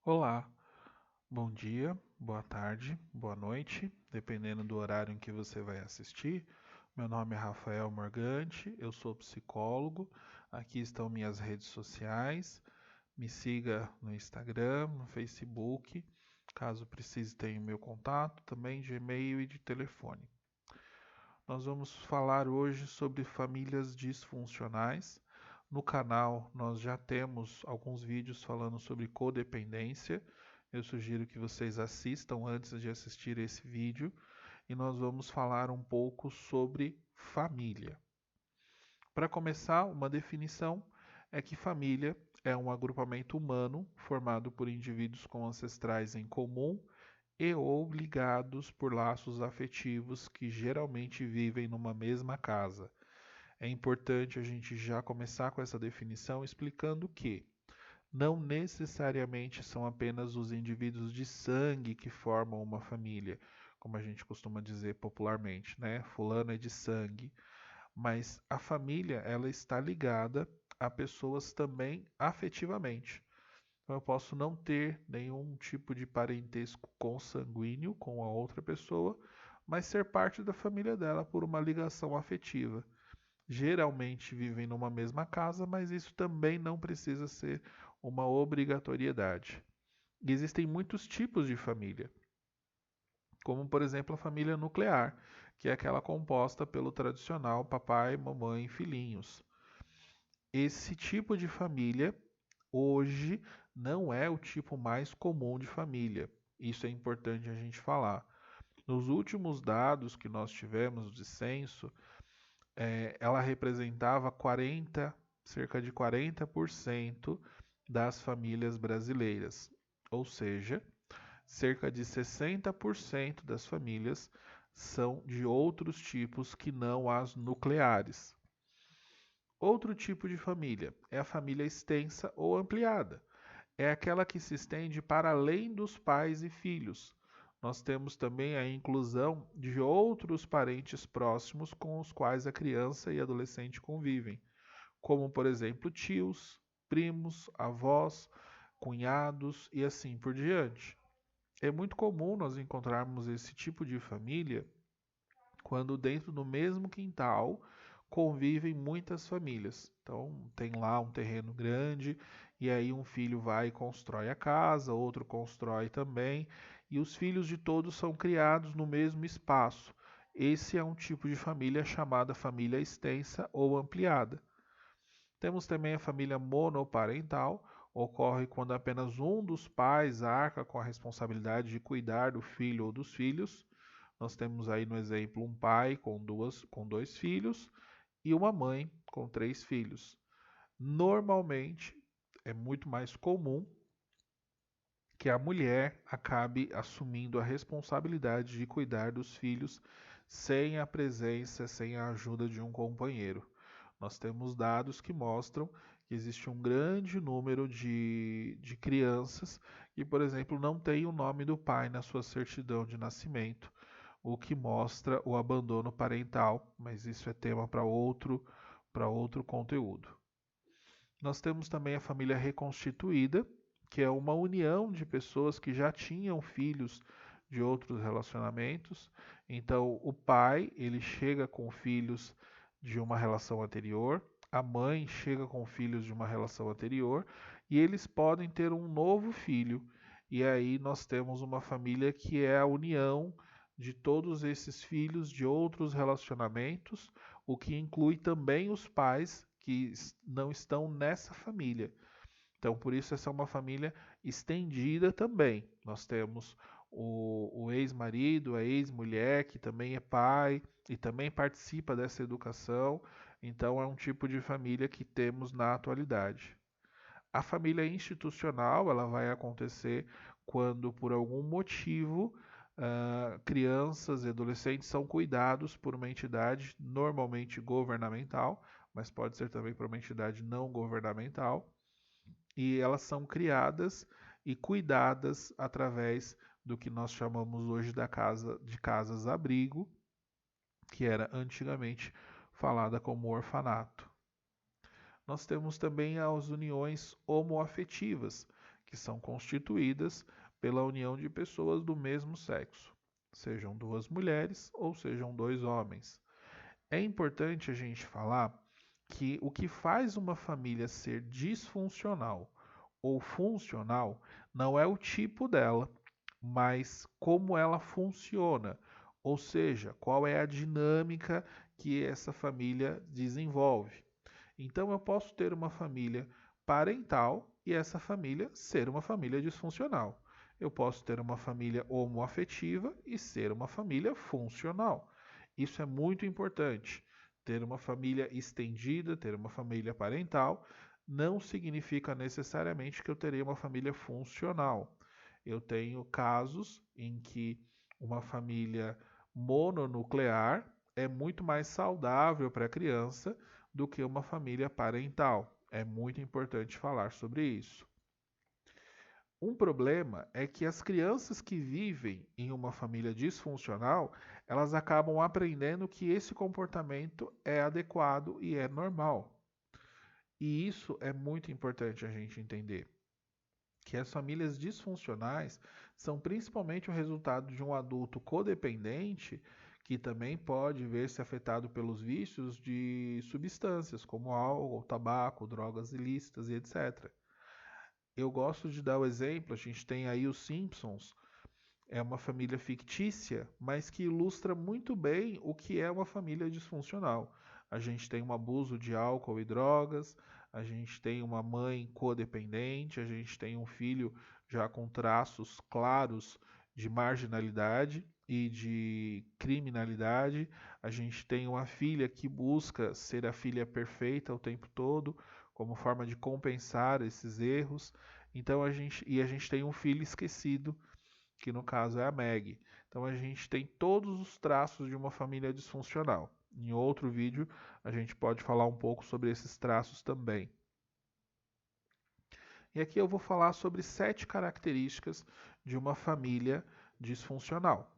Olá, bom dia, boa tarde, boa noite, dependendo do horário em que você vai assistir. Meu nome é Rafael Morgante, eu sou psicólogo. Aqui estão minhas redes sociais. Me siga no Instagram, no Facebook. Caso precise, tenha o meu contato, também de e-mail e de telefone. Nós vamos falar hoje sobre famílias disfuncionais. No canal, nós já temos alguns vídeos falando sobre codependência. Eu sugiro que vocês assistam antes de assistir esse vídeo e nós vamos falar um pouco sobre família. Para começar, uma definição é que família é um agrupamento humano formado por indivíduos com ancestrais em comum e ou ligados por laços afetivos que geralmente vivem numa mesma casa. É importante a gente já começar com essa definição explicando que não necessariamente são apenas os indivíduos de sangue que formam uma família, como a gente costuma dizer popularmente, né? Fulano é de sangue, mas a família ela está ligada a pessoas também afetivamente. Então, eu posso não ter nenhum tipo de parentesco consanguíneo com a outra pessoa, mas ser parte da família dela por uma ligação afetiva. Geralmente vivem numa mesma casa, mas isso também não precisa ser uma obrigatoriedade. E existem muitos tipos de família, como por exemplo a família nuclear, que é aquela composta pelo tradicional papai, mamãe e filhinhos. Esse tipo de família hoje não é o tipo mais comum de família. Isso é importante a gente falar. Nos últimos dados que nós tivemos de censo, ela representava cerca de 40% das famílias brasileiras. Ou seja, cerca de 60% das famílias são de outros tipos que não as nucleares. Outro tipo de família é a família extensa ou ampliada. É aquela que se estende para além dos pais e filhos. Nós temos também a inclusão de outros parentes próximos com os quais a criança e adolescente convivem, como, por exemplo, tios, primos, avós, cunhados e assim por diante. É muito comum nós encontrarmos esse tipo de família quando dentro do mesmo quintal convivem muitas famílias. Então, tem lá um terreno grande e aí um filho vai e constrói a casa, outro constrói também, e os filhos de todos são criados no mesmo espaço. Esse é um tipo de família chamada família extensa ou ampliada. Temos também a família monoparental, ocorre quando apenas um dos pais arca com a responsabilidade de cuidar do filho ou dos filhos. Nós temos aí no exemplo um pai com dois filhos e uma mãe com três filhos. Normalmente é muito mais comum que a mulher acabe assumindo a responsabilidade de cuidar dos filhos sem a presença, sem a ajuda de um companheiro. Nós temos dados que mostram que existe um grande número de crianças que, por exemplo, não têm o nome do pai na sua certidão de nascimento, o que mostra o abandono parental, mas isso é tema para outro conteúdo. Nós temos também a família reconstituída, que é uma união de pessoas que já tinham filhos de outros relacionamentos. Então, o pai, ele chega com filhos de uma relação anterior, a mãe chega com filhos de uma relação anterior, e eles podem ter um novo filho. E aí nós temos uma família que é a união de todos esses filhos de outros relacionamentos, o que inclui também os pais que não estão nessa família. Então, por isso, essa é uma família estendida também. Nós temos o ex-marido, a ex-mulher, que também é pai e também participa dessa educação. Então, é um tipo de família que temos na atualidade. A família institucional, ela vai acontecer quando, por algum motivo, crianças e adolescentes são cuidados por uma entidade normalmente governamental, mas pode ser também por uma entidade não governamental, e elas são criadas e cuidadas através do que nós chamamos hoje de casas-abrigo, que era antigamente falada como orfanato. Nós temos também as uniões homoafetivas, que são constituídas pela união de pessoas do mesmo sexo, sejam duas mulheres ou sejam dois homens. É importante a gente falar que o que faz uma família ser disfuncional ou funcional não é o tipo dela, mas como ela funciona, ou seja, qual é a dinâmica que essa família desenvolve. Então, eu posso ter uma família parental e essa família ser uma família disfuncional. Eu posso ter uma família homoafetiva e ser uma família funcional. Isso é muito importante. Ter uma família estendida, ter uma família parental, não significa necessariamente que eu terei uma família funcional. Eu tenho casos em que uma família mononuclear é muito mais saudável para a criança do que uma família parental. É muito importante falar sobre isso. Um problema é que as crianças que vivem em uma família disfuncional, elas acabam aprendendo que esse comportamento é adequado e é normal. E isso é muito importante a gente entender, que as famílias disfuncionais são principalmente o resultado de um adulto codependente que também pode ver-se afetado pelos vícios de substâncias como álcool, tabaco, drogas ilícitas e etc. Eu gosto de dar o exemplo, a gente tem aí os Simpsons, é uma família fictícia, mas que ilustra muito bem o que é uma família disfuncional. A gente tem um abuso de álcool e drogas, a gente tem uma mãe codependente, a gente tem um filho já com traços claros de marginalidade e de criminalidade, a gente tem uma filha que busca ser a filha perfeita o tempo todo, como forma de compensar esses erros. Então a gente tem um filho esquecido que no caso é a Meg. Então a gente tem todos os traços de uma família disfuncional. Em outro vídeo a gente pode falar um pouco sobre esses traços também. E aqui eu vou falar sobre 7 características de uma família disfuncional.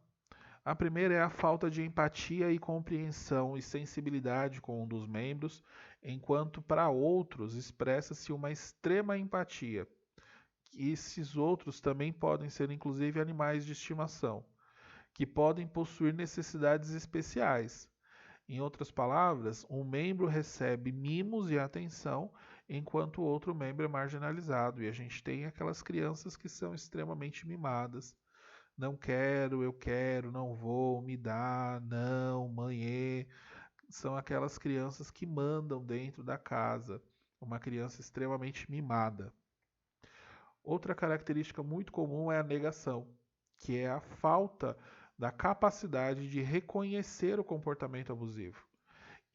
A primeira é a falta de empatia e compreensão e sensibilidade com um dos membros, enquanto para outros expressa-se uma extrema empatia. E esses outros também podem ser inclusive animais de estimação, que podem possuir necessidades especiais. Em outras palavras, um membro recebe mimos e atenção, enquanto o outro membro é marginalizado. E a gente tem aquelas crianças que são extremamente mimadas. Não quero, eu quero, não vou, me dá, não, mãe. São aquelas crianças que mandam dentro da casa. Uma criança extremamente mimada. Outra característica muito comum é a negação, que é a falta da capacidade de reconhecer o comportamento abusivo.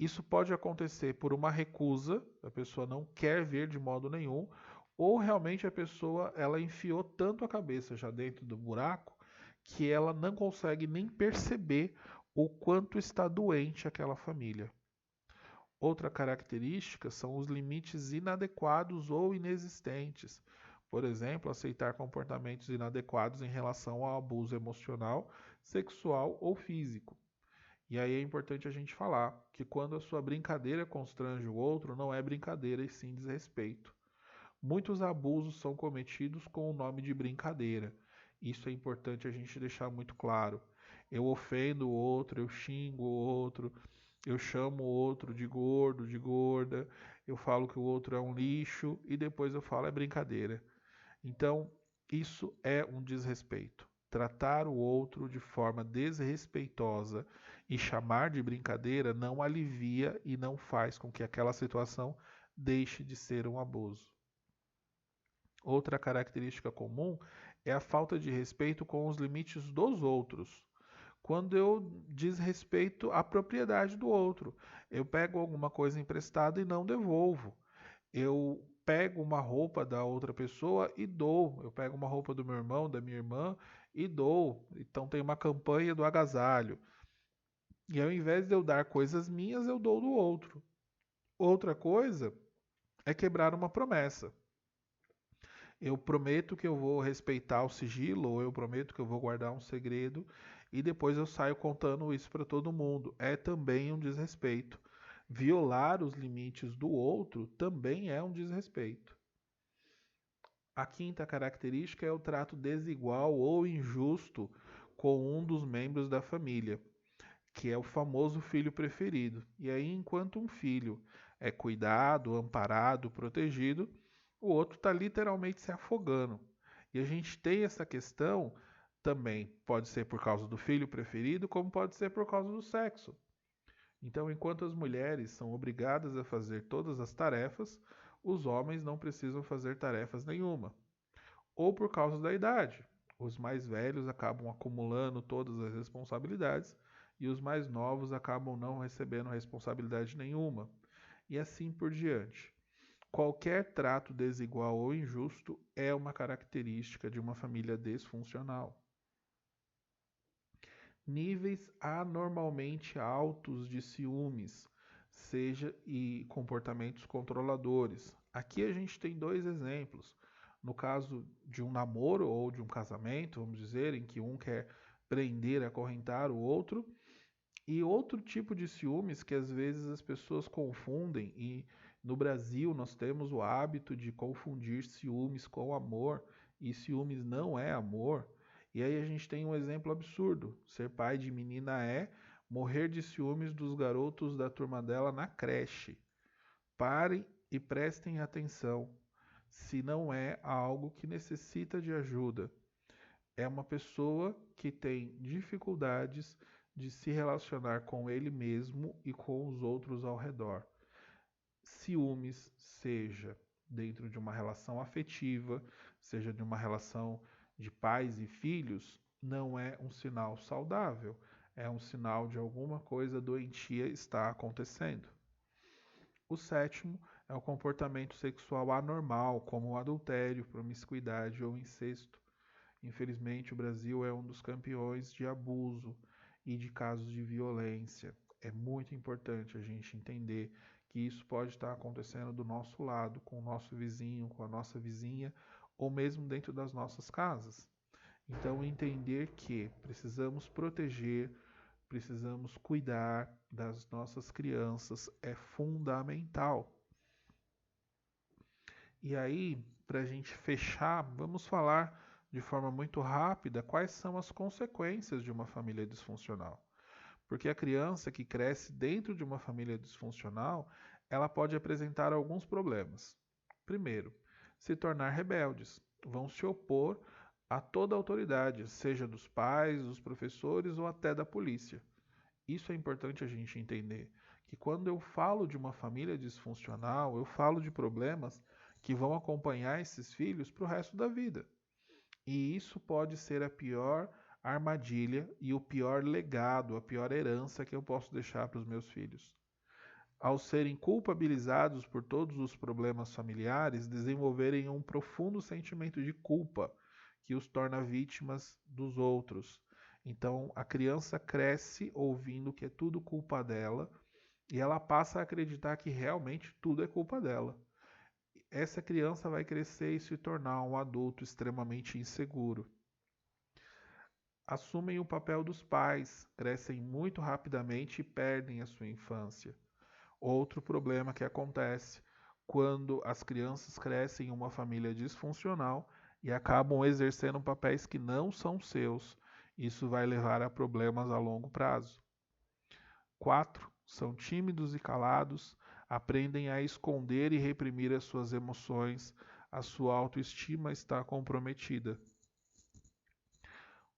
Isso pode acontecer por uma recusa, a pessoa não quer ver de modo nenhum, ou realmente a pessoa ela enfiou tanto a cabeça já dentro do buraco que ela não consegue nem perceber o quanto está doente aquela família. Outra característica são os limites inadequados ou inexistentes. Por exemplo, aceitar comportamentos inadequados em relação ao abuso emocional, sexual ou físico. E aí é importante a gente falar que quando a sua brincadeira constrange o outro, não é brincadeira e sim desrespeito. Muitos abusos são cometidos com o nome de brincadeira. Isso é importante a gente deixar muito claro. Eu ofendo o outro, eu xingo o outro, eu chamo o outro de gordo, de gorda, eu falo que o outro é um lixo e depois eu falo é brincadeira. Então, isso é um desrespeito. Tratar o outro de forma desrespeitosa e chamar de brincadeira não alivia e não faz com que aquela situação deixe de ser um abuso. Outra característica comum é a falta de respeito com os limites dos outros. Quando eu desrespeito a propriedade do outro, eu pego alguma coisa emprestada e não devolvo. Eu pego uma roupa da outra pessoa e dou. Eu pego uma roupa do meu irmão, da minha irmã e dou. Então tem uma campanha do agasalho. E ao invés de eu dar coisas minhas, eu dou do outro. Outra coisa é quebrar uma promessa. Eu prometo que eu vou respeitar o sigilo, ou eu prometo que eu vou guardar um segredo, e depois eu saio contando isso para todo mundo. É também um desrespeito. Violar os limites do outro também é um desrespeito. A quinta característica é o trato desigual ou injusto com um dos membros da família, que é o famoso filho preferido. E aí, enquanto um filho é cuidado, amparado, protegido, o outro está literalmente se afogando. E a gente tem essa questão também, pode ser por causa do filho preferido, como pode ser por causa do sexo. Então, enquanto as mulheres são obrigadas a fazer todas as tarefas, os homens não precisam fazer tarefas nenhuma. Ou por causa da idade. Os mais velhos acabam acumulando todas as responsabilidades e os mais novos acabam não recebendo responsabilidade nenhuma. E assim por diante. Qualquer trato desigual ou injusto é uma característica de uma família disfuncional. Níveis anormalmente altos de ciúmes, seja e comportamentos controladores. Aqui a gente tem dois exemplos. No caso de um namoro ou de um casamento, vamos dizer, em que um quer prender, acorrentar o outro, e outro tipo de ciúmes que às vezes as pessoas confundem, e no Brasil nós temos o hábito de confundir ciúmes com amor, e ciúmes não é amor. E aí a gente tem um exemplo absurdo: ser pai de menina é morrer de ciúmes dos garotos da turma dela na creche. Parem e prestem atenção. Se não é algo que necessita de ajuda, é uma pessoa que tem dificuldades de se relacionar com ele mesmo e com os outros ao redor. Ciúmes, seja dentro de uma relação afetiva, seja de uma relação de pais e filhos, não é um sinal saudável, é um sinal de alguma coisa doentia está acontecendo. O sétimo é o comportamento sexual anormal, como o adultério, promiscuidade ou incesto. Infelizmente, o Brasil é um dos campeões de abuso e de casos de violência. É muito importante a gente entender que isso pode estar acontecendo do nosso lado, com o nosso vizinho, com a nossa vizinha, ou mesmo dentro das nossas casas. Então, entender que precisamos proteger, precisamos cuidar das nossas crianças é fundamental. E aí, para a gente fechar, vamos falar de forma muito rápida quais são as consequências de uma família disfuncional. Porque a criança que cresce dentro de uma família disfuncional, ela pode apresentar alguns problemas. Primeiro, se tornar rebeldes, vão se opor a toda autoridade, seja dos pais, dos professores ou até da polícia. Isso é importante a gente entender, que quando eu falo de uma família disfuncional, eu falo de problemas que vão acompanhar esses filhos para o resto da vida. E isso pode ser a pior armadilha e o pior legado, a pior herança que eu posso deixar para os meus filhos. Ao serem culpabilizados por todos os problemas familiares, desenvolverem um profundo sentimento de culpa que os torna vítimas dos outros. Então, a criança cresce ouvindo que é tudo culpa dela e ela passa a acreditar que realmente tudo é culpa dela. Essa criança vai crescer e se tornar um adulto extremamente inseguro. Assumem o papel dos pais, crescem muito rapidamente e perdem a sua infância. Outro problema que acontece quando as crianças crescem em uma família disfuncional e acabam exercendo papéis que não são seus. Isso vai levar a problemas a longo prazo. 4. São tímidos e calados, aprendem a esconder e reprimir as suas emoções, a sua autoestima está comprometida.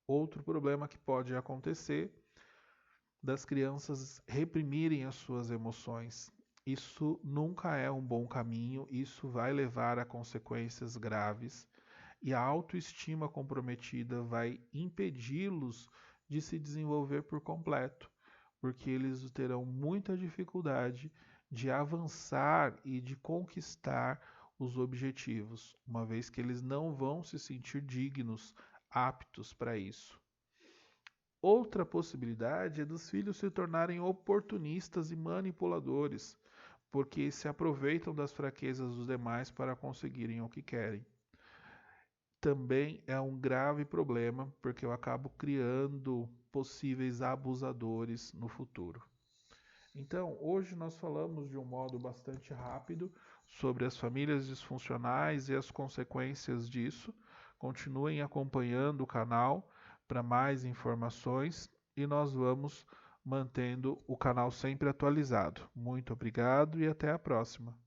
Outro problema que pode acontecer das crianças reprimirem as suas emoções. Isso nunca é um bom caminho, isso vai levar a consequências graves e a autoestima comprometida vai impedi-los de se desenvolver por completo, porque eles terão muita dificuldade de avançar e de conquistar os objetivos, uma vez que eles não vão se sentir dignos, aptos para isso. Outra possibilidade é dos filhos se tornarem oportunistas e manipuladores, porque se aproveitam das fraquezas dos demais para conseguirem o que querem. Também é um grave problema, porque eu acabo criando possíveis abusadores no futuro. Então, hoje nós falamos de um modo bastante rápido sobre as famílias disfuncionais e as consequências disso. Continuem acompanhando o canal para mais informações e nós vamos mantendo o canal sempre atualizado. Muito obrigado e até a próxima.